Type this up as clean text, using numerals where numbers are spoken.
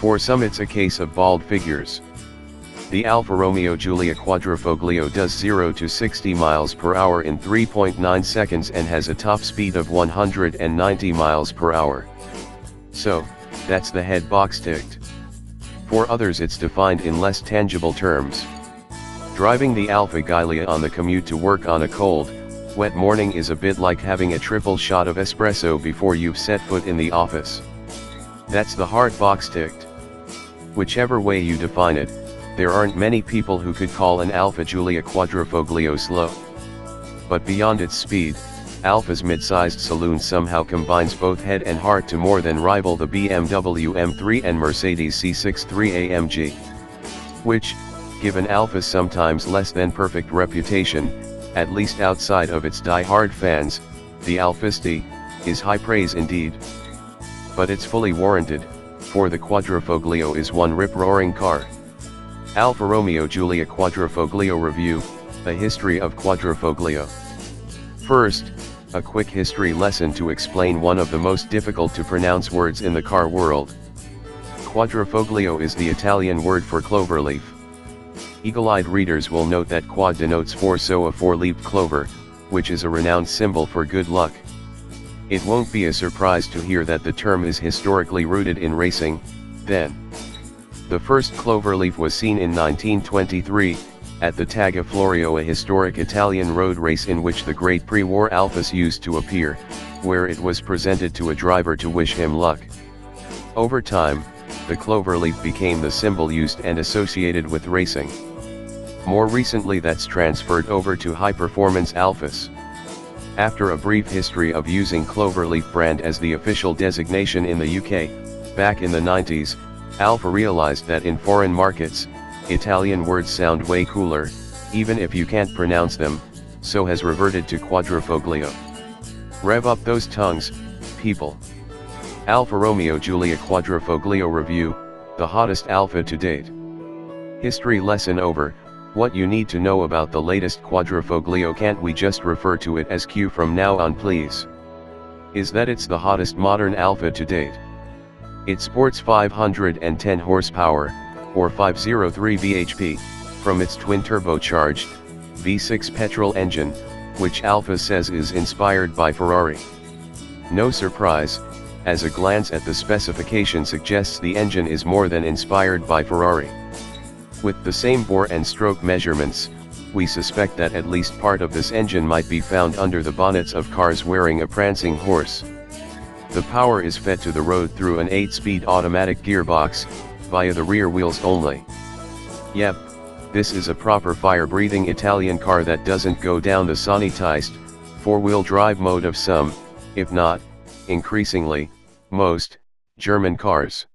For some it's a case of bald figures. The Alfa Romeo Giulia Quadrifoglio does 0 to 60 miles per hour in 3.9 seconds and has a top speed of 190 miles per hour. So, that's the head box ticked. For others it's defined in less tangible terms. Driving the Alfa Guilia on the commute to work on a cold, wet morning is a bit like having a triple shot of espresso before you've set foot in the office. That's the hard box ticked. Whichever way you define it, there aren't many people who could call an Alfa Giulia Quadrifoglio slow. But beyond its speed, Alfa's mid-sized saloon somehow combines both head and heart to more than rival the BMW M3 and Mercedes C63 AMG. Which, given Alfa's sometimes less than perfect reputation, at least outside of its die-hard fans, the Alfisti, is high praise indeed. But it's fully warranted, for the Quadrifoglio is one rip-roaring car. Alfa Romeo Giulia Quadrifoglio Review, a history of Quadrifoglio. First, a quick history lesson to explain one of the most difficult to pronounce words in the car world. Quadrifoglio is the Italian word for cloverleaf. Eagle-eyed readers will note that quad denotes four, so a four-leaved clover, which is a renowned symbol for good luck. It won't be a surprise to hear that the term is historically rooted in racing, then. The first cloverleaf was seen in 1923, at the Targa Florio, a historic Italian road race in which the great pre-war Alfas used to appear, where it was presented to a driver to wish him luck. Over time, the cloverleaf became the symbol used and associated with racing. More recently that's transferred over to high-performance Alfas. After a brief history of using cloverleaf brand as the official designation in the UK, back in the 90s, Alfa realized that in foreign markets, Italian words sound way cooler, even if you can't pronounce them, so has reverted to Quadrifoglio. Rev up those tongues, people. Alfa Romeo Giulia Quadrifoglio Review, the hottest Alfa to date. History lesson over. What you need to know about the latest Quadrifoglio. Can't we just refer to it as Q from now on, please? Is that it's the hottest modern Alfa to date. It sports 510 horsepower, or 503 bhp, from its twin-turbocharged, V6 petrol engine, which Alfa says is inspired by Ferrari. No surprise, as a glance at the specification suggests the engine is more than inspired by Ferrari. With the same bore and stroke measurements, we suspect that at least part of this engine might be found under the bonnets of cars wearing a prancing horse. The power is fed to the road through an 8-speed automatic gearbox, via the rear wheels only. Yep, this is a proper fire-breathing Italian car that doesn't go down the sanitized, four-wheel drive mode of some, if not, increasingly, most, German cars.